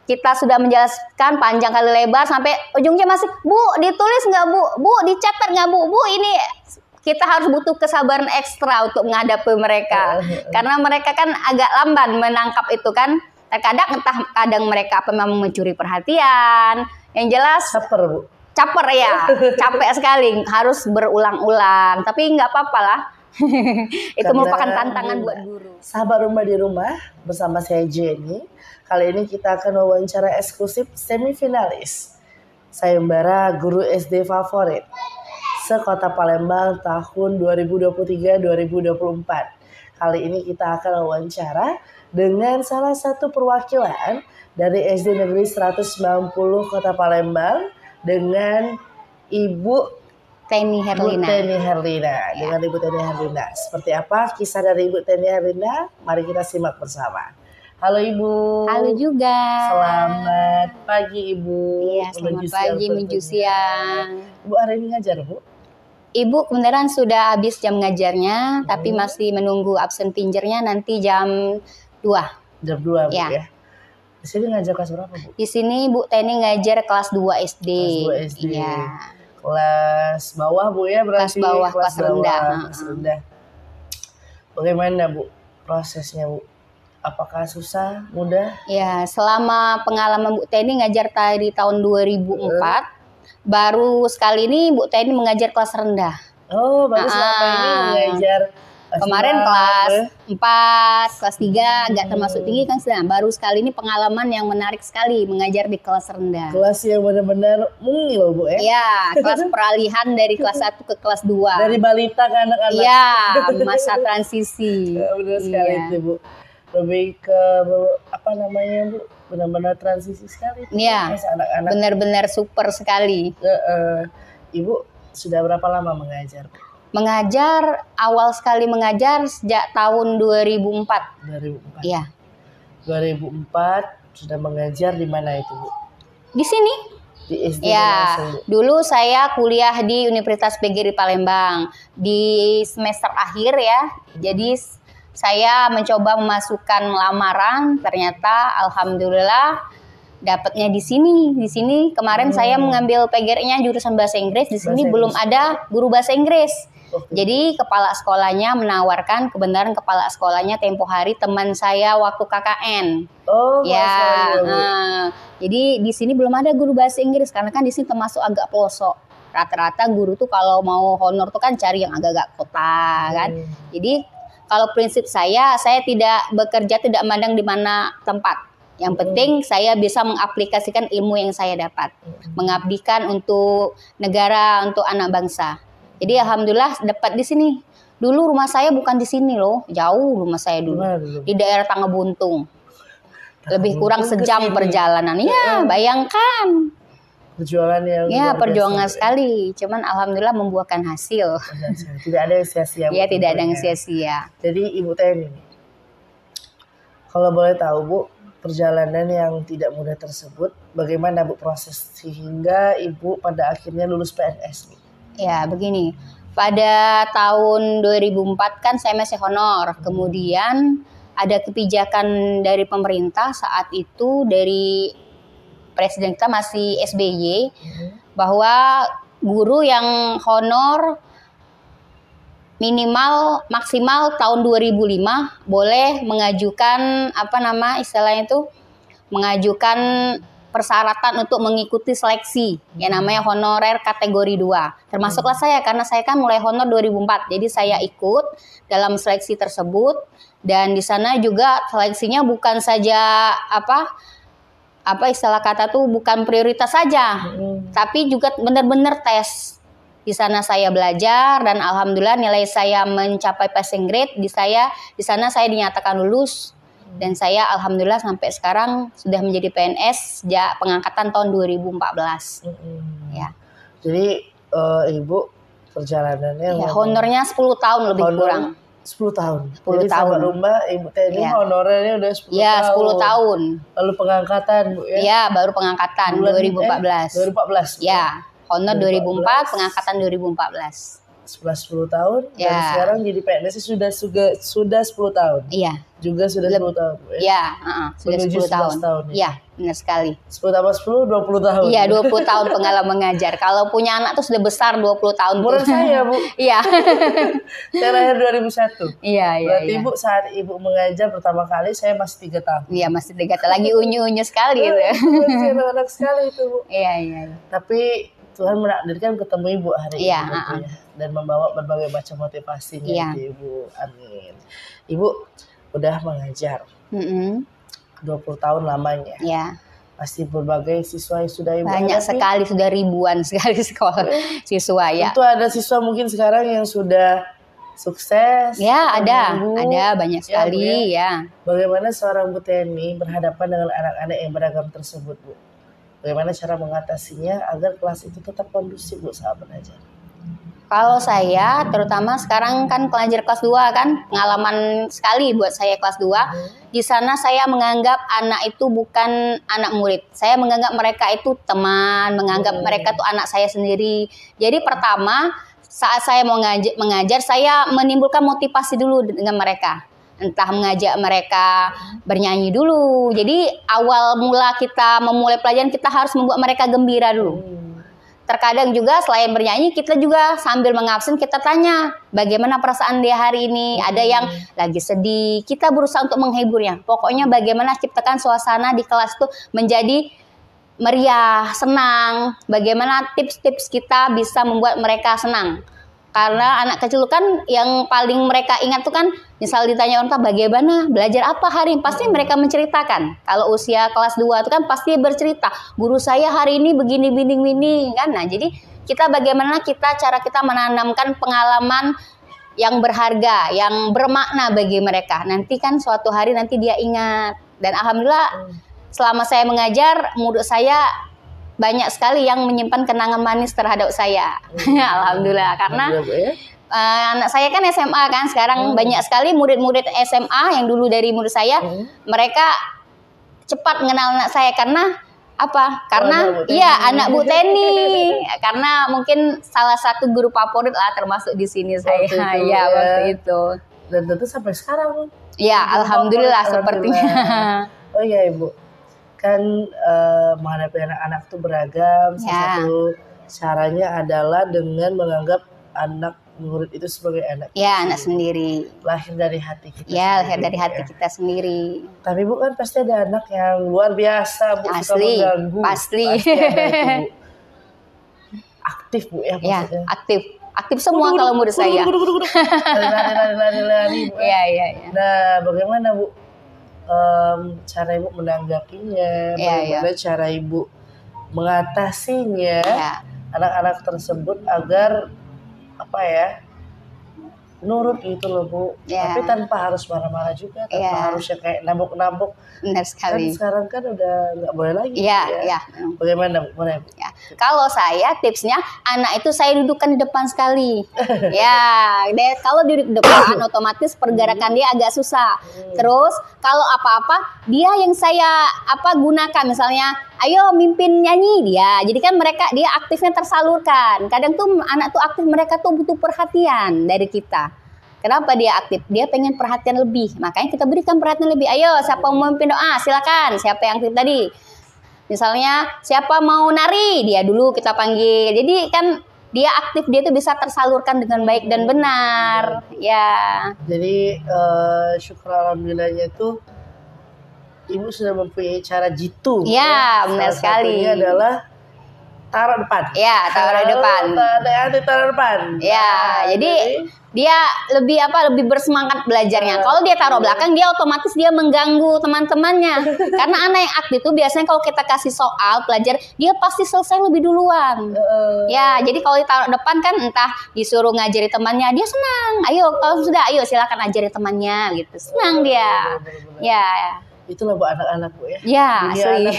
kita sudah menjelaskan panjang kali lebar sampai ujungnya masih, Bu, ditulis nggak Bu? Bu, dicatat nggak Bu? Bu, ini kita harus butuh kesabaran ekstra untuk menghadapi mereka. Karena mereka kan agak lamban menangkap itu kan. Terkadang entah kadang mereka apa memang mencuri perhatian. Yang jelas Caper, Bu. Caper ya, capek sekali, harus berulang-ulang. Tapi nggak apa-apa lah. Itu merupakan tantangan buat guru. Sahabat rumah di rumah, bersama saya Jenny. Kali ini kita akan wawancara eksklusif semifinalis sayembara guru SD favorit se-Kota Palembang tahun 2023-2024. Kali ini kita akan wawancara dengan salah satu perwakilan dari SD Negeri 190 Kota Palembang dengan Ibu Teni Herlina. Dengan Ibu Teni Herlina. Seperti apa kisah dari Ibu Teni Herlina? Mari kita simak bersama. Halo Ibu. Halo juga. Selamat pagi Ibu. Iya, selamat pagi menuju siang. Ibu hari ini ngajar Bu? Ibu kebenaran sudah habis jam ngajarnya, tapi masih menunggu absen pinjernya nanti jam 2. Jam 2 Bu ya. ya. Di sini ngajar kelas berapa Bu? Di sini Bu Teni ngajar kelas 2 SD. Kelas 2 SD. Iya. Kelas bawah Bu ya berarti? Kelas bawah, kelas rendah. Kelas rendah. Bagaimana Bu prosesnya Bu? Apakah susah, mudah? Ya, selama pengalaman Bu Teni ngajar dari tahun 2004, baru sekali ini Bu Teni mengajar kelas rendah. Oh, baru selama ini mengajar kemarin kelas 4, kelas 3, nggak termasuk tinggi kan sedang. Baru sekali ini pengalaman yang menarik sekali mengajar di kelas rendah. Kelas yang benar-benar mungil Bu ya? Iya, kelas peralihan dari kelas 1 ke kelas 2. Dari balita ke anak-anak. Iya, masa transisi. Benar sekali itu Bu. Lebih ke apa namanya Bu, benar-benar transisi sekali. Iya, anak-anak benar-benar super sekali. Ibu sudah berapa lama mengajar? Mengajar, awal sekali mengajar sejak tahun 2004. 2004. Iya. 2004 sudah mengajar di mana itu Bu? Di sini. Di SD Ya, langsung Bu? dulu saya kuliah di Universitas PGRI Palembang di semester akhir ya. Jadi saya mencoba memasukkan lamaran, ternyata alhamdulillah dapatnya di sini. Di sini kemarin saya mengambil PGRI-nya jurusan bahasa Inggris. Di sini belum ada guru bahasa Inggris. Jadi kepala sekolahnya menawarkan, kebenaran kepala sekolahnya tempo hari teman saya waktu KKN. Oh, ya. Jadi di sini belum ada guru bahasa Inggris karena kan di sini termasuk agak pelosok. Rata-rata guru tuh kalau mau honor tuh kan cari yang agak-agak kota kan. Jadi kalau prinsip saya tidak bekerja tidak mandang di mana tempat. Yang penting saya bisa mengaplikasikan ilmu yang saya dapat. Mengabdikan untuk negara, untuk anak bangsa. Jadi alhamdulillah dapat di sini. Dulu rumah saya bukan di sini loh. Jauh rumah saya dulu. Di daerah Tangga Buntung. Lebih kurang sejam perjalanan. Ya, bayangkan. Perjuangan yang perjuangan sekali. Cuman alhamdulillah membuahkan hasil. Tidak ada yang sia-sia. Iya, tidak ada yang sia-sia. Jadi Ibu Teni, kalau boleh tahu Bu, perjalanan yang tidak mudah tersebut, bagaimana Bu proses sehingga Ibu pada akhirnya lulus PNS Bu? Ya, begini. Pada tahun 2004 kan saya masih honor. Kemudian ada kebijakan dari pemerintah saat itu dari Presiden kita masih SBY bahwa guru yang honor minimal maksimal tahun 2005 boleh mengajukan mengajukan persyaratan untuk mengikuti seleksi yang namanya honorer kategori 2. Termasuklah saya karena saya kan mulai honor 2004. Jadi saya ikut dalam seleksi tersebut dan di sana juga seleksinya bukan saja bukan prioritas saja, tapi juga benar-benar tes. Di sana saya belajar dan alhamdulillah nilai saya mencapai passing grade. Di sana saya dinyatakan lulus dan saya alhamdulillah sampai sekarang sudah menjadi PNS sejak pengangkatan tahun 2014. Ya. Jadi Ibu perjalanannya honornya 10 tahun lebih kurang. 10 tahun. 10 Jadi tahun. Rumah Ibu Teni honornya udah 10 tahun. Iya, 10 tahun. Lalu pengangkatan Bu ya? Iya, baru pengangkatan 2014. 2014. Ya, honor 2004, pengangkatan 2014. 10 tahun dan Ya. sekarang jadi PNS sudah 10 tahun. Iya. Juga sudah 10 tahun, Bu, ya. Ya, sudah Menuju 10 tahun. 11 tahun, ya. Iya, benar sekali. 10 tambah 10 20 tahun. Iya, 20 tahun pengalaman mengajar. Kalau punya anak tuh sudah besar 20 tahun. Umuran saya, Bu. Iya. Saya lahir 2001. Iya, iya. Berarti Iya. Ibu saat Ibu mengajar pertama kali saya masih 3 tahun. Iya, masih dekat lagi unyu-unyu sekali itu. Masih anak-anak sekali itu, Bu. Iya, iya. Tapi Tuhan menakdirkan ketemu Ibu hari Iya, ini gitu ya. Dan membawa berbagai macam motivasinya Iya. itu, Ibu. Amin. Ibu udah mengajar 20 tahun lamanya. Ya, Pasti berbagai siswa yang sudah Ibu banyak hadapi. sekali, sudah ribuan sekali sekolah siswa ya. Tentu ada siswa mungkin sekarang yang sudah sukses. Ya, ada Ibu. banyak Ya, Bu, sekali ya. Bagaimana seorang Bu Teni berhadapan dengan anak-anak yang beragam tersebut, Bu? Bagaimana cara mengatasinya agar kelas itu tetap kondusif, Bu, saat belajar? Kalau saya, terutama sekarang kan pelajar kelas 2 kan, pengalaman sekali buat saya kelas 2. Di sana saya menganggap anak itu bukan anak murid. Saya menganggap mereka itu teman, menganggap mereka tuh anak saya sendiri. Jadi pertama, saat saya mau mengajar, saya menimbulkan motivasi dulu dengan mereka. Entah mengajak mereka bernyanyi dulu. Jadi awal mula kita memulai pelajaran, kita harus membuat mereka gembira dulu. Terkadang juga selain bernyanyi, kita juga sambil mengabsen, kita tanya bagaimana perasaan dia hari ini. Ada yang lagi sedih, kita berusaha untuk menghiburnya. Pokoknya bagaimana ciptakan suasana di kelas itu menjadi meriah, senang. Bagaimana tips-tips kita bisa membuat mereka senang. Karena anak kecil kan yang paling mereka ingat tuh kan, misal ditanya orang tua bagaimana belajar apa hari ini, pasti mereka menceritakan. Kalau usia kelas 2 itu kan pasti bercerita, guru saya hari ini begini kan. Nah, jadi bagaimana cara kita menanamkan pengalaman yang berharga, yang bermakna bagi mereka. Nanti kan suatu hari nanti dia ingat. Dan alhamdulillah selama saya mengajar, murid saya banyak sekali yang menyimpan kenangan manis terhadap saya. Alhamdulillah, karena anak saya kan SMA kan, sekarang banyak sekali murid-murid SMA yang dulu dari murid saya, mereka cepat mengenal anak saya karena apa? Karena anak Bu Teni. Karena mungkin salah satu guru favorit lah termasuk di sini saya. Waktu itu. Dan tentu sampai sekarang. Ya, alhamdulillah sepertinya. Oh iya, Ibu. Kan menghadapi anak-anak itu beragam. Salah satu caranya adalah dengan menganggap anak murid itu sebagai anak. Ya, anak sendiri. Lahir dari hati kita. Ya, lahir dari hati kita sendiri. Tapi Bu kan pasti ada anak yang luar biasa, Bu, suka mengganggu. Pasti. Pasti ada itu, Bu. Aktif, Bu, ya maksudnya. Ya, aktif semua kalau murid saya. Lari, Bu. Iya. Nah, bagaimana, Bu? Cara Ibu menanggapinya, bagaimana cara Ibu mengatasinya anak-anak tersebut agar nurut gitu loh, Bu. Tapi tanpa harus marah-marah juga, tanpa harus kayak nabok-nabok. Benar sekali. Kan sekarang kan udah nggak boleh lagi. Iya. Bagaimana, Bu? Ya. Kalau saya tipsnya, anak itu saya dudukkan di depan sekali. Kalau duduk di depan, otomatis pergerakan dia agak susah. Terus kalau apa-apa, dia yang saya gunakan, misalnya, ayo mimpin nyanyi dia. Jadi kan dia aktifnya tersalurkan. Kadang tuh anak tuh aktif, mereka tuh butuh perhatian dari kita. Kenapa dia aktif? Dia pengen perhatian lebih. Makanya kita berikan perhatian lebih. Ayo, siapa mau memimpin doa? Silakan. Siapa yang aktif tadi? Misalnya, siapa mau nari? Dia dulu kita panggil. Jadi kan dia aktif, dia tuh bisa tersalurkan dengan baik dan benar. Ya. Jadi syukur alhamdulillahnya itu Ibu sudah mempunyai cara jitu. Ya, benar sekali. Satunya adalah taruh depan. Ya, taruh depan. Taruh depan. Ya, jadi dia lebih bersemangat belajarnya. Kalau dia taruh belakang, dia otomatis dia mengganggu teman-temannya. Karena anak yang aktif itu biasanya kalau kita kasih soal pelajar, dia pasti selesai lebih duluan. Ya, jadi kalau ditaruh depan kan entah disuruh ngajari temannya, dia senang. Kalau sudah, silakan ajari temannya gitu. Senang dia. Ya. Itulah Bu anak-anak, Bu ya. Ya, asli.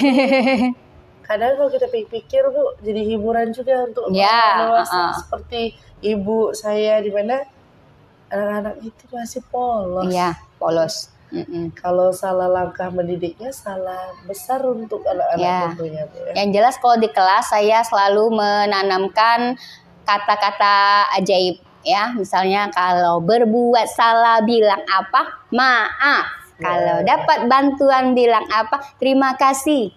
Kadang kalau kita pikir, Bu, jadi hiburan juga untuk orang dewasa seperti ibu saya, di mana anak-anak itu masih polos. Iya, polos. Kalau salah langkah mendidiknya, salah besar untuk anak-anak tentunya, Bu, ya. Yang jelas kalau di kelas saya selalu menanamkan kata-kata ajaib. ya. Misalnya kalau berbuat salah bilang apa? Maaf. Kalau dapat bantuan bilang apa? Terima kasih.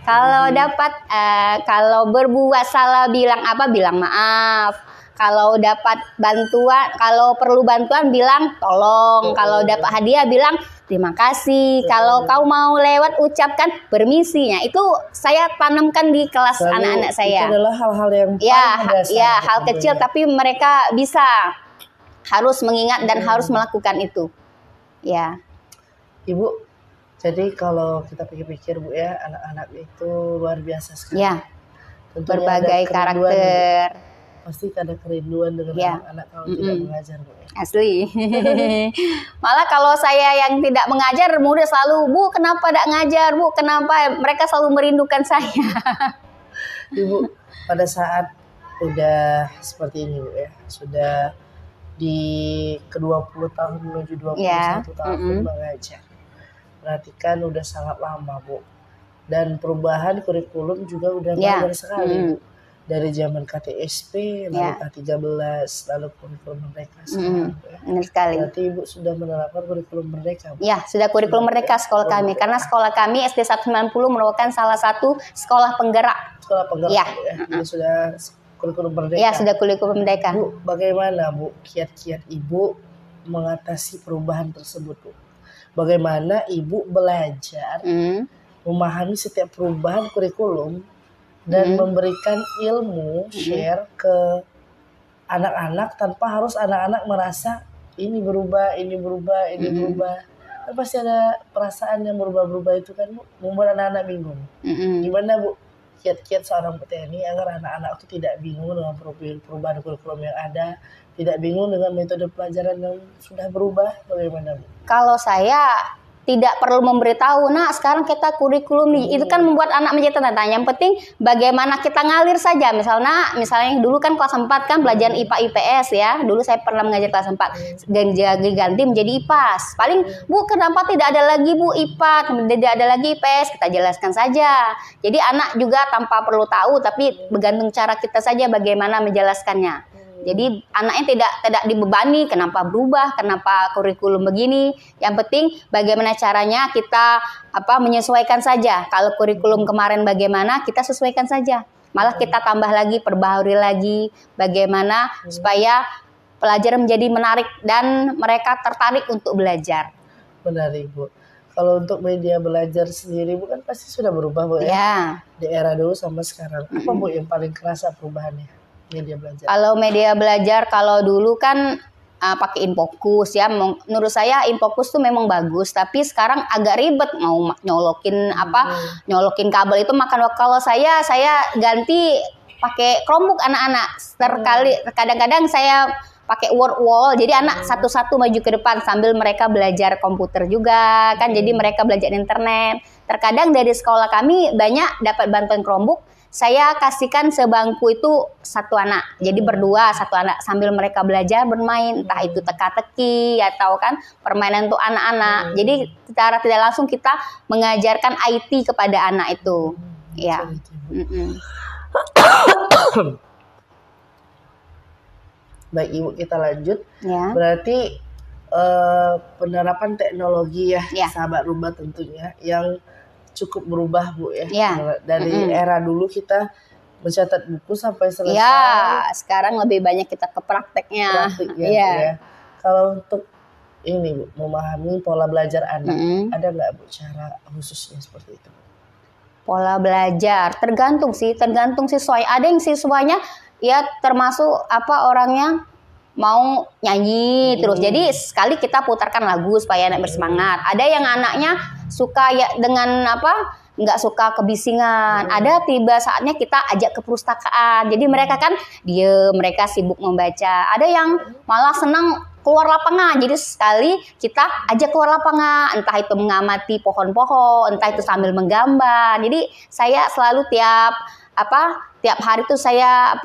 Kalau kalau berbuat salah bilang apa? Bilang maaf. Kalau dapat bantuan, kalau perlu bantuan bilang tolong. Kalau dapat hadiah bilang terima kasih. Kalau kau mau lewat ucapkan permisi. Nah, itu saya tanamkan di kelas anak-anak saya. Itu adalah hal-hal yang hal kecil tapi mereka bisa harus mengingat dan harus melakukan itu. Ya. Ibu, jadi kalau kita pikir-pikir Bu ya, anak-anak itu luar biasa sekali. Ya. Tentunya berbagai karakter. Pasti ada kerinduan dengan anak-anak kalau tidak mengajar Bu ya. Asli. Malah kalau saya yang tidak mengajar, murid selalu, Bu kenapa tidak ngajar, Bu kenapa, mereka selalu merindukan saya. Ibu, pada saat udah seperti ini Bu ya, sudah di ke-20 tahun menuju 21 tahun mengajar. Berarti kan udah sangat lama Bu. Dan perubahan kurikulum juga udah banyak sekali Bu. Dari zaman KTSP, lalu K13, lalu kurikulum merdeka sekarang. Benar sekali. Berarti Ibu sudah menerapkan kurikulum merdeka. Bu? Ya, sudah kurikulum merdeka sekolah kami. Karena sekolah kami SD 190 merupakan salah satu sekolah penggerak. Sekolah penggerak ya. Jadi sudah kurikulum merdeka. Ya, sudah kurikulum merdeka. Bu, bagaimana Bu kiat-kiat Ibu mengatasi perubahan tersebut Bu? Bagaimana Ibu belajar memahami setiap perubahan kurikulum dan memberikan ilmu share ke anak-anak tanpa harus anak-anak merasa ini berubah, ini berubah, ini berubah. Kan pasti ada perasaan yang berubah-berubah itu kan Bu, membuat anak-anak bingung. Gimana Bu kiat-kiat seorang petani agar anak-anak itu tidak bingung dengan perubahan kurikulum yang ada, tidak bingung dengan metode pelajaran yang sudah berubah, bagaimana Bu? Kalau saya tidak perlu memberitahu, nah sekarang kita kurikulum nih, itu kan membuat anak menjadi tanda-tanya. Yang penting bagaimana kita ngalir saja. Misalnya dulu kan kelas 4 kan belajar IPA IPS ya. Dulu saya pernah mengajar kelas 4, ganti menjadi IPAS. Paling Bu kenapa tidak ada lagi Bu IPA, tidak ada lagi IPS, kita jelaskan saja. Jadi anak juga tanpa perlu tahu, tapi bergantung cara kita saja bagaimana menjelaskannya. Jadi anaknya tidak dibebani kenapa berubah, kenapa kurikulum begini. Yang penting bagaimana caranya kita menyesuaikan saja. Kalau kurikulum kemarin bagaimana, kita sesuaikan saja. Malah kita tambah lagi, perbaharui lagi bagaimana supaya pelajaran menjadi menarik dan mereka tertarik untuk belajar. Benar Ibu. Kalau untuk media belajar sendiri Bu kan pasti sudah berubah Bu ya. Di era dulu sama sekarang. Apa Bu yang paling kerasa perubahannya? Media belajar. Kalau media belajar, kalau dulu kan pakai Infokus ya. Menurut saya Infokus tuh memang bagus, tapi sekarang agak ribet mau nyolokin kabel itu makan waktu. Kalau saya ganti pakai Chromebook anak-anak. Kadang-kadang saya pakai word wall, jadi anak satu-satu maju ke depan sambil mereka belajar komputer juga kan. Jadi mereka belajar internet. Terkadang dari sekolah kami banyak dapat bantuan Chromebook. Saya kasihkan sebangku itu satu anak, jadi berdua satu anak sambil mereka belajar bermain, entah itu teka-teki atau kan permainan untuk anak-anak. Jadi secara tidak langsung kita mengajarkan IT kepada anak itu, ya. Baik Ibu, kita lanjut. Ya. Berarti penerapan teknologi ya, sahabat rumah tentunya yang cukup berubah Bu ya. Dari era dulu kita mencatat buku sampai selesai. Ya, sekarang lebih banyak kita ke prakteknya. Ya. Kalau untuk ini Bu, memahami pola belajar anak, ada nggak Bu cara khususnya seperti itu? Pola belajar tergantung siswa. Ada yang siswanya ya termasuk orangnya mau nyanyi terus. Jadi sekali kita putarkan lagu supaya anak bersemangat. Ada yang anaknya suka ya dengan nggak suka kebisingan. Ada tiba saatnya kita ajak ke perpustakaan. Jadi mereka kan mereka sibuk membaca. Ada yang malah senang keluar lapangan. Jadi sekali kita ajak keluar lapangan, entah itu mengamati pohon-pohon, entah itu sambil menggambar. Jadi saya selalu tiap hari itu saya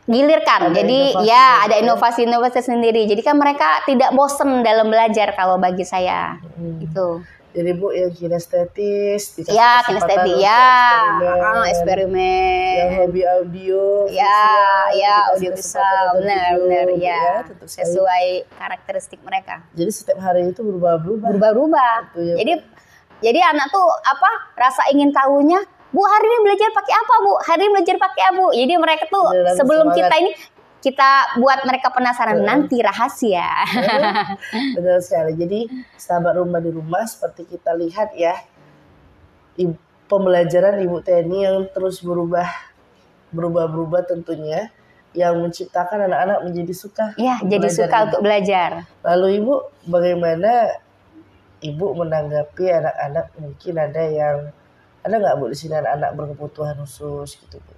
gilirkan. Jadi ada inovasi-inovasi sendiri. Jadi kan mereka tidak bosen dalam belajar kalau bagi saya. Itu. Jadi Bu yang kinestetis, dikasih Ya, kesempatan kinestetik untuk ya, eksperimen. eksperimen. Yang hobi audio, Ya, visual, ya, dikasih audio kesempatan visual, nonton benar, video, benar, Bu, ya, tentu sekali. sesuai karakteristik mereka. Jadi setiap hari itu berubah-ubah. Berubah-ubah. Gitu ya, Bu. Jadi anak tuh apa? Rasa ingin tahunya, Bu hari ini belajar pakai apa, Bu? Hari ini belajar pakai apa, Bu? Jadi mereka tuh Beneran sebelum semangat. kita buat mereka penasaran, nanti rahasia. Benar sekali. Jadi sahabat rumah di rumah seperti kita lihat ya, pembelajaran Ibu Teni yang terus berubah tentunya, yang menciptakan anak-anak menjadi suka. Ya, untuk jadi belajar suka ini. untuk belajar. Lalu Ibu, bagaimana Ibu menanggapi anak-anak, mungkin ada nggak Bu di sini anak-anak berkebutuhan khusus gitu Bu?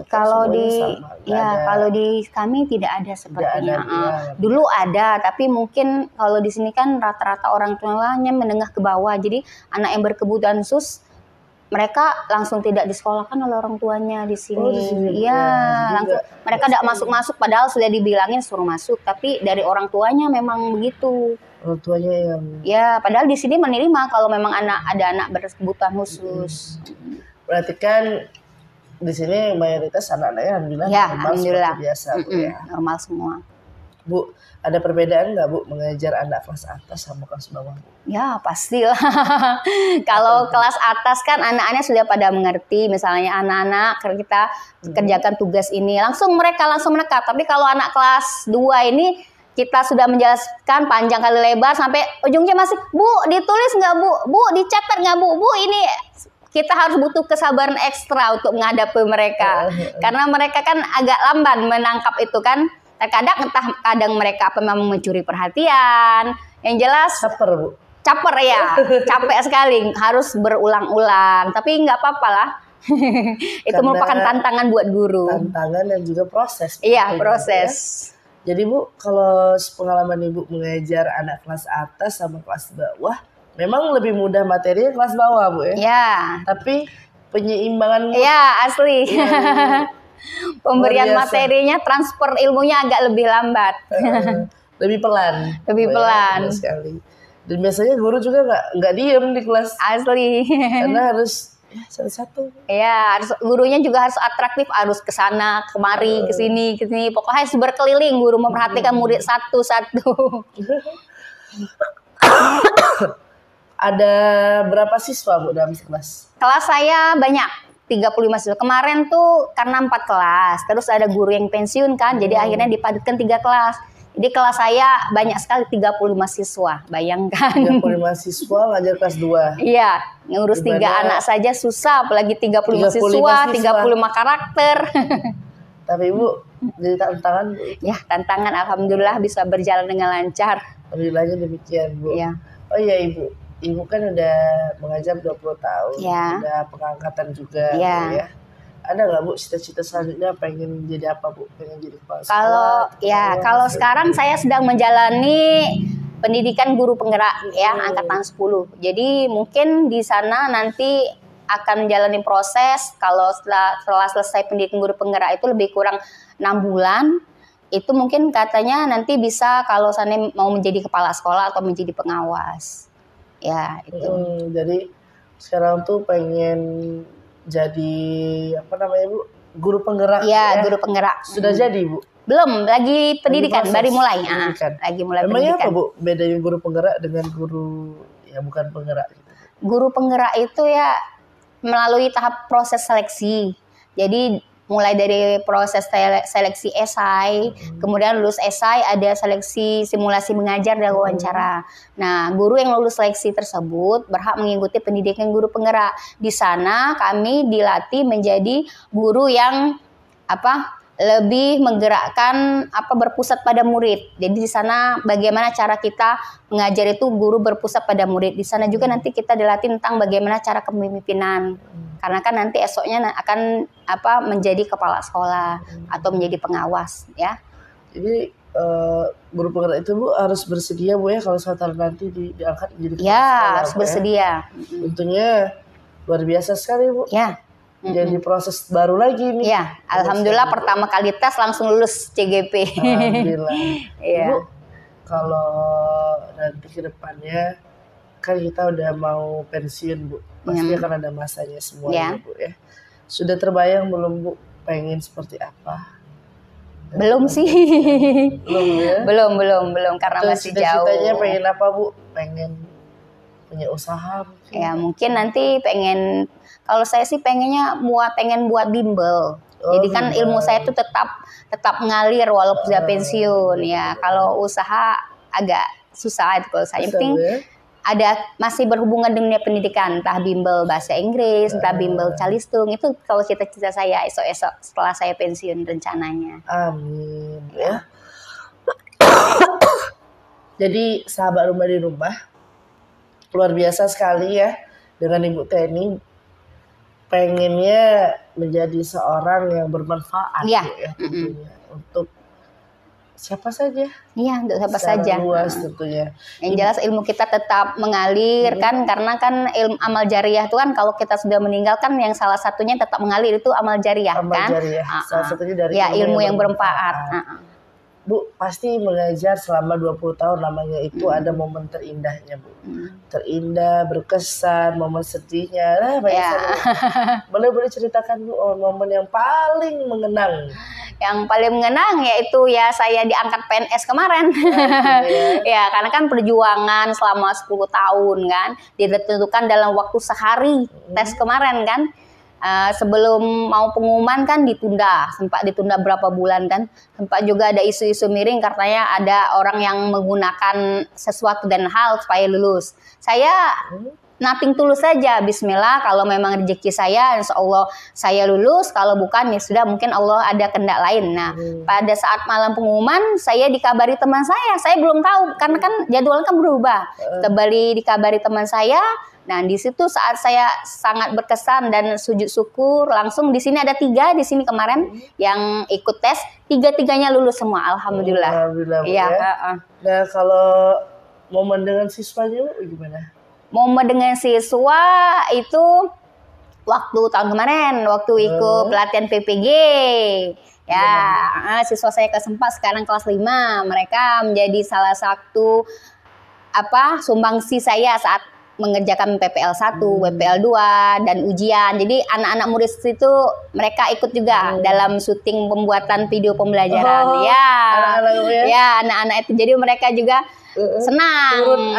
Kalau Semuanya sama, nggak ada. kalau di kami tidak ada sepertinya. Tidak ada, ya. Dulu ada, tapi mungkin kalau di sini kan rata-rata orang tuanya menengah ke bawah. Jadi anak yang berkebutuhan khusus mereka langsung tidak disekolahkan oleh orang tuanya di sini. Oh, di sini. Iya, Ya, langsung mereka tidak masuk padahal sudah dibilangin suruh masuk, tapi dari orang tuanya memang begitu. Orang tuanya yang Ya, padahal di sini menerima kalau memang ada anak berkebutuhan khusus. berarti kan di sini mayoritas anak-anaknya alhamdulillah Ya, normal alhamdulillah. seperti biasa Bu ya. Normal semua. Bu, ada perbedaan nggak Bu mengajar anak kelas atas sama kelas bawah Bu? Ya pastilah. Kalau kelas atas kan anak-anaknya sudah pada mengerti. Misalnya anak-anak kita kerjakan tugas ini, mereka langsung menekap. Tapi kalau anak kelas 2 ini kita sudah menjelaskan panjang kali lebar sampai ujungnya masih, Bu ditulis nggak Bu? Bu dicatat nggak Bu? Bu ini kita harus butuh kesabaran ekstra untuk menghadapi mereka. Karena mereka kan agak lamban menangkap itu kan. Kadang mereka apa memang mencuri perhatian. Yang jelas Caper Bu. caper ya, capek sekali, harus berulang-ulang. Tapi nggak apa-apa lah. Itu Karena merupakan tantangan buat guru. Tantangan dan juga proses. Iya, proses. Ya. Jadi Bu, kalau pengalaman Ibu mengajar anak kelas atas sama kelas bawah, memang lebih mudah materinya kelas bawah Bu ya. Ya. Tapi penyeimbangan Ya, asli. Pemberian luar biasa. materinya, transfer ilmunya agak lebih lambat. lebih pelan. Lebih Bu, ya, pelan. benar sekali. Dan biasanya guru juga nggak diem di kelas. Asli. Karena harus satu-satu. Ya, gurunya juga harus atraktif, harus ke sana, kemari, ke sini. Pokoknya harus berkeliling, guru memperhatikan murid satu-satu. Ada berapa siswa Bu dalam kelas? Kelas saya banyak, 35 siswa. Kemarin tuh karena 4 kelas, terus ada guru yang pensiun kan, jadi akhirnya dipadatkan 3 kelas. Jadi kelas saya banyak sekali, 35 siswa, bayangkan. 35 siswa ngajar kelas 2. Iya, ngurus 3 anak saja susah, apalagi 35 siswa, 35 karakter. Tapi Ibu, jadi tantangan Bu. Ya, tantangan alhamdulillah bisa berjalan dengan lancar. Alhamdulillahnya demikian Bu. Ya. Oh iya Ibu kan udah mengajar 20 tahun, Ya. udah pengangkatan juga Ya. Bu, ya. Ada nggak Bu cita-cita selanjutnya pengen jadi apa Bu? Pengen jadi kepala Kalau sekolah? kalau sekarang saya sedang menjalani pendidikan guru penggerak ya angkatan 10. Jadi mungkin di sana nanti akan menjalani proses kalau setelah selesai pendidikan guru penggerak itu lebih kurang 6 bulan. Itu mungkin katanya nanti bisa kalau sana mau menjadi kepala sekolah atau menjadi pengawas. Ya, itu. Jadi sekarang tuh pengen jadi apa namanya Bu? Guru penggerak. Ya, guru penggerak. Sudah jadi Bu? Belum, lagi pendidikan, baru mulai. Lagi mulai Emangnya pendidikan. apa Bu? Bedanya guru penggerak dengan guru ya bukan penggerak gitu? Guru penggerak itu ya melalui tahap proses seleksi. Jadi mulai dari proses seleksi esai, kemudian lulus esai ada seleksi simulasi mengajar dan wawancara. Nah, guru yang lulus seleksi tersebut berhak mengikuti pendidikan guru penggerak. Di sana kami dilatih menjadi guru yang lebih menggerakkan berpusat pada murid. Jadi di sana bagaimana cara kita mengajar itu guru berpusat pada murid. Di sana juga nanti kita dilatih tentang bagaimana cara kepemimpinan. Karena kan nanti esoknya akan menjadi kepala sekolah atau menjadi pengawas ya. Jadi guru penggerak itu Bu harus bersedia Bu ya kalau suatu hari nanti diangkat menjadi kepala Ya, sekolah, harus Bu, bersedia. ya. Tentunya luar biasa sekali Bu. Ya. Jadi proses baru lagi nih. Ya, alhamdulillah pertama kali tes langsung lulus CGP. Alhamdulillah. Iya. Bu, kalau nanti ke depannya kan kita udah mau pensiun Bu, pasti akan ada masanya semuanya Bu ya. Sudah terbayang belum Bu pengen seperti apa? Belum sih. Belum ya? belum karena masih jauh. Cita-citanya pengen apa Bu? Pengen punya usaha mungkin? Ya mungkin nanti pengen, kalau saya sih pengen buat bimbel. Jadi kan ilmu saya itu tetap mengalir walaupun sudah pensiun ya. Kalau usaha agak susah itu kalau saya. Yang penting masih berhubungan dengan pendidikan, entah bimbel bahasa Inggris, entah bimbel calistung, itu kalau cita-cita saya esok-esok setelah saya pensiun rencananya. Amin ya. Jadi sahabat rumah di rumah, luar biasa sekali ya dengan Ibu Teni, pengennya menjadi seorang yang bermanfaat ya tentunya untuk siapa saja. Iya, untuk siapa saja. Luas tentunya. Yang jelas ilmu kita tetap mengalir kan, karena kan ilmu amal jariah itu kan kalau kita sudah meninggal kan yang salah satunya tetap mengalir itu amal jariah kan. Jariah. Salah satunya dari ilmu yang bermanfaat. Bu, pasti mengajar selama 20 tahun lamanya itu ada momen terindahnya Bu. Terindah, berkesan, momen sedihnya. Nah, boleh ceritakan Bu momen yang paling mengenang. Yang paling mengenang yaitu ya saya diangkat PNS kemarin. Ya, karena kan perjuangan selama 10 tahun kan, ditentukan dalam waktu sehari tes kemarin kan. Sebelum mau pengumuman kan sempat ditunda berapa bulan kan, sempat juga ada isu-isu miring katanya ada orang yang menggunakan sesuatu dan hal supaya lulus. Saya nothing tulus saja, bismillah, kalau memang rezeki saya insya Allah saya lulus, kalau bukan ya sudah mungkin Allah ada kehendak lain. Nah pada saat malam pengumuman saya dikabari teman saya belum tahu karena kan jadwalnya kan berubah, kembali dikabari teman saya. Nah di situ saat saya sangat berkesan dan sujud syukur, langsung di sini ada 3 di sini kemarin yang ikut tes, 3-tiganya lulus semua, alhamdulillah. Iya. Nah kalau momen dengan siswanya gimana? Momen dengan siswa itu waktu tahun kemarin, waktu ikut pelatihan PPG. Ya, siswa saya kelas 4 sekarang kelas 5. Mereka menjadi salah satu sumbangsi saya saat mengerjakan PPL 1, WPL 2 dan ujian. Jadi anak-anak murid itu mereka ikut juga dalam syuting pembuatan video pembelajaran. Anak-anak itu. Jadi mereka juga senang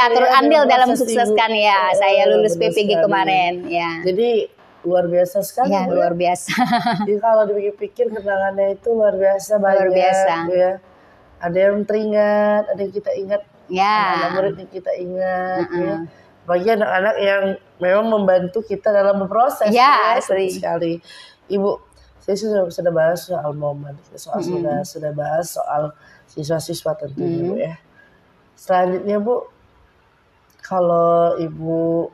turun andil dalam mensukseskan saya lulus PPG kemarin ya. Jadi luar biasa sekali ya, luar biasa. Jadi kalau dipikir-pikir kenangannya itu luar biasa banyak. Luar biasa. Ya. Ada yang teringat, ada yang kita ingat, anak murid yang kita ingat ya. Bagi anak-anak yang memang membantu kita dalam berproses sekali. Ibu, saya sudah bahas soal momen, sudah bahas soal siswa-siswa tentunya Bu ya. Selanjutnya Bu, kalau Ibu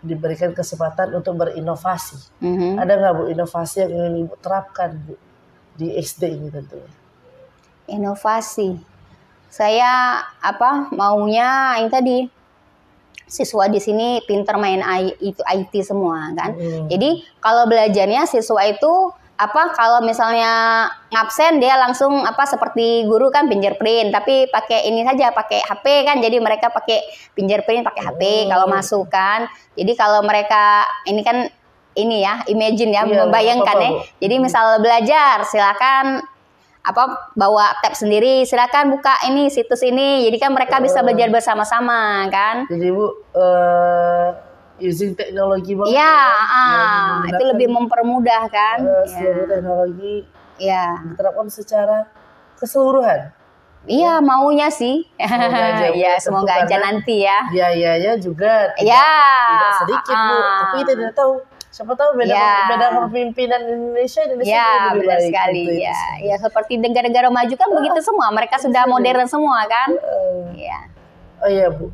diberikan kesempatan untuk berinovasi, ada nggak Bu inovasi yang ingin Ibu terapkan Bu di SD ini tentunya? Inovasi, saya maunya yang tadi siswa di sini pinter main IT semua kan. Jadi kalau belajarnya siswa itu kalau misalnya ngabsen dia langsung seperti guru kan fingerprint, tapi pakai ini saja, pakai HP kan. Jadi mereka pakai fingerprint, pakai HP kalau masuk kan. Jadi kalau mereka ini kan imagine membayangkan Jadi misal belajar silakan bawa tab sendiri, silakan buka ini situs ini. Jadi kan mereka bisa belajar bersama-sama kan. Jadi Bu using teknologi banget. Itu lebih mempermudah kan. Seluruh teknologi diterapkan secara keseluruhan. Iya, maunya sih. Semoga aja nanti ya. Biayanya juga tidak sedikit Bu, tapi kita tidak tahu. Siapa tahu beda kepemimpinan Indonesia lebih benar baik sekali ya seperti negara-negara maju kan begitu semua, mereka sudah modern semua kan. Oh iya Bu,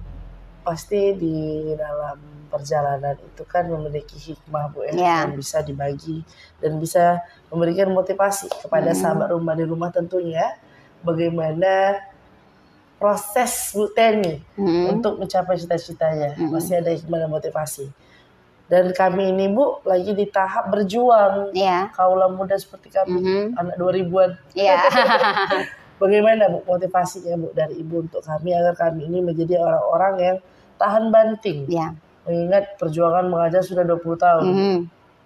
pasti di dalam perjalanan itu kan memiliki hikmah Bu yang bisa dibagi dan bisa memberikan motivasi kepada sahabat rumah di rumah tentunya bagaimana proses Bu Teni untuk mencapai cita-citanya. Masih ada hikmah dan motivasi. Dan kami ini Bu lagi di tahap berjuang. Kaula muda seperti kami, anak 2000-an. Bagaimana Bu motivasinya Bu dari Ibu untuk kami agar kami ini menjadi orang-orang yang tahan banting. Ya. Mengingat perjuangan mengajar sudah 20 tahun.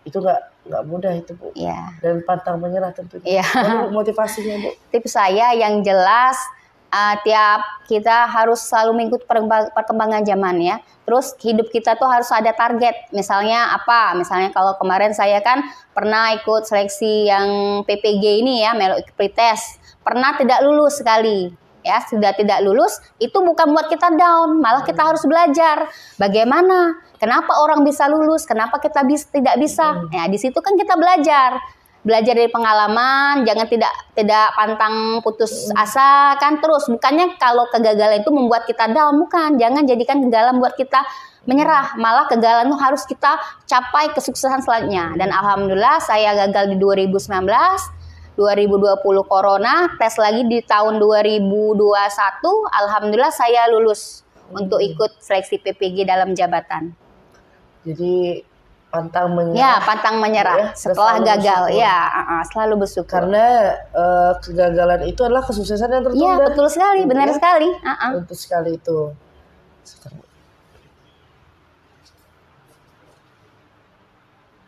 Itu nggak mudah itu, Bu. Ya. Dan pantang menyerah tentunya. Ya. Lalu motivasinya, Bu? Tips saya yang jelas, tiap kita harus selalu mengikuti perkembangan zaman ya. Terus hidup kita tuh harus ada target. Misalnya apa? Misalnya kalau kemarin saya kan pernah ikut seleksi yang PPG ini ya, pretest. Pernah tidak lulus sekali. Ya, sudah tidak lulus, itu bukan buat kita down, malah kita harus belajar. Bagaimana? Kenapa orang bisa lulus? Kenapa kita tidak bisa? Ya, di situ kan kita belajar dari pengalaman, jangan tidak pantang putus asa kan terus. Bukannya kalau kegagalan itu membuat kita down, bukan. Jangan jadikan kegagalan buat kita menyerah, malah kegagalan itu harus kita capai kesuksesan selanjutnya. Dan alhamdulillah saya gagal di 2019. 2020 corona, tes lagi di tahun 2021, alhamdulillah saya lulus untuk ikut seleksi PPG dalam jabatan. Jadi pantang menyerah. Ya, pantang menyerah setelah gagal. Bersyukur. Ya, selalu bersyukur. Karena kegagalan itu adalah kesuksesan yang tertunda. Iya, betul sekali, benar sekali. Betul sekali itu.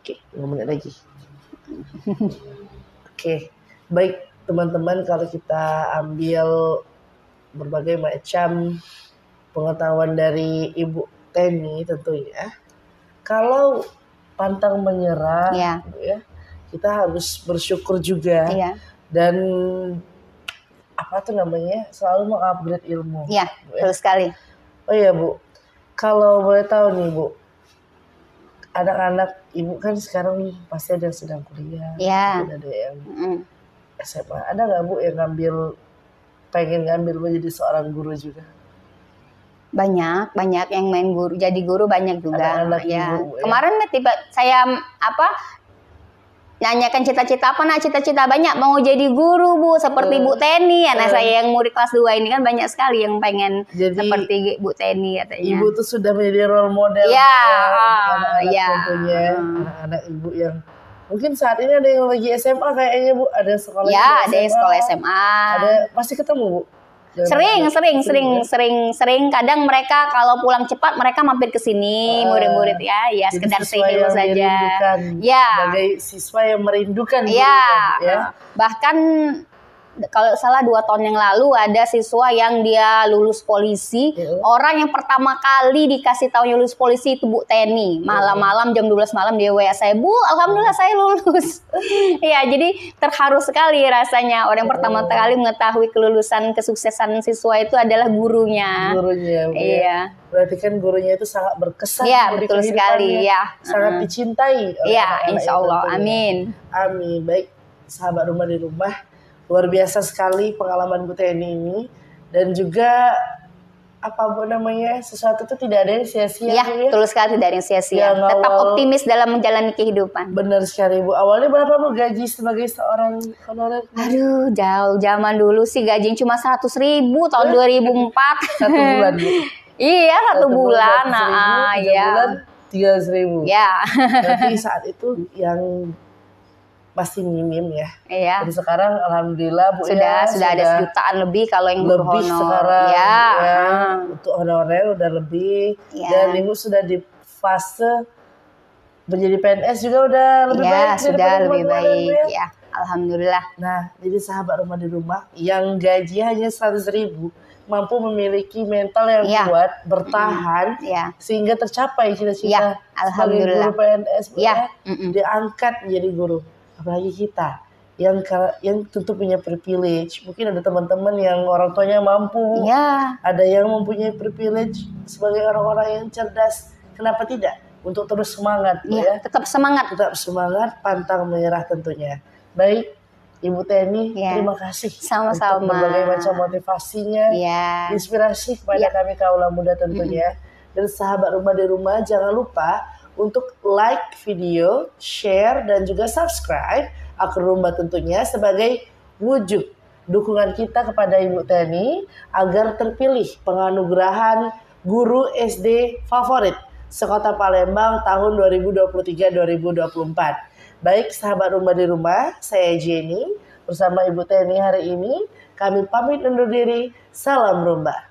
Oke, 5 menit lagi. Oke, baik teman-teman, kalau kita ambil berbagai macam pengetahuan dari Ibu Teni tentunya, kalau pantang menyerah, ya, kita harus bersyukur juga, dan selalu mengupgrade ilmu. Ya, betul sekali. Oh iya, Bu, kalau boleh tahu nih, Bu, anak-anak Ibu kan sekarang pasti ada yang sedang kuliah, ada yang SMA. Ada nggak, Bu, yang pengen ngambil menjadi seorang guru juga? Banyak yang main guru, jadi guru banyak juga. Anak-anak ya. Ibu, ya. Kemarin tiba saya nanyakan cita-cita apa? Nah, cita-cita banyak mau jadi guru, Bu, seperti Bu Teni. Anak saya yang murid kelas 2 ini kan banyak sekali yang pengen seperti Bu Teni katanya. Ibu tuh sudah menjadi role model anak-anak tentunya, anak-anak Ibu yang mungkin saat ini ada yang lagi SMA kayaknya, Bu, ada sekolah ada yang sekolah SMA. Ada pasti ketemu, Bu. Sering. Kadang mereka kalau pulang cepat mereka mampir ke sini, murid-murid ya sekedar sehil saja. Sebagai siswa yang merindukan. Bahkan kalau salah 2 tahun yang lalu ada siswa yang dia lulus polisi. Orang yang pertama kali dikasih tahu lulus polisi itu Bu Teni. Malam-malam jam 12 malam dia WA saya, "Bu, alhamdulillah saya lulus." Ya, jadi terharu sekali rasanya. Orang yang pertama kali mengetahui kelulusan kesuksesan siswa itu adalah gurunya. Iya. Berarti kan gurunya itu sangat berkesan. Iya, betul sekali. Ya. Sangat dicintai. Iya, insya Allah. Amin. Amin. Baik, sahabat rumah di rumah. Luar biasa sekali pengalaman Bu Teni ini, dan juga sesuatu itu tidak ada yang sia-sia. Iya, betul sekali, tidak ada yang sia-sia. Tetap optimis dalam menjalani kehidupan. Benar sekali, Bu. Awalnya berapa, Bu, gaji sebagai seorang honorer? Aduh, jauh zaman dulu sih gajinya cuma 100.000 tahun 2004. 1 bulan, Bu. Iya, 1 bulan. Bulan 300.000. Ya. Berarti saat itu yang masih minim ya. Iya. Jadi sekarang alhamdulillah, Bu, sudah ada sejutaan lebih kalau yang guru honor. Sekarang untuk honorer udah lebih. Dan Ibu sudah di fase menjadi PNS juga udah lebih baik. Sudah lebih baik ya. Alhamdulillah. Nah, jadi sahabat rumah di rumah yang gaji hanya 100.000 mampu memiliki mental yang kuat, bertahan, sehingga tercapai cita-cita sebagai guru PNS, diangkat menjadi guru. Apalagi kita yang tentu punya privilege. Mungkin ada teman-teman yang orang tuanya mampu, ada yang mempunyai privilege sebagai orang-orang yang cerdas. Kenapa tidak? Untuk terus semangat, tetap semangat, pantang menyerah tentunya. Baik, Ibu Teni, terima kasih sama-sama untuk berbagai macam motivasinya, inspirasi kepada kami kaula muda tentunya. Dan sahabat rumah di rumah, jangan lupa untuk like video, share, dan juga subscribe akun Rumba tentunya sebagai wujud dukungan kita kepada Ibu Teni agar terpilih penganugerahan guru SD favorit sekota Palembang tahun 2023-2024. Baik sahabat Rumba di rumah, saya Jenny bersama Ibu Teni hari ini. Kami pamit undur diri. Salam Rumba.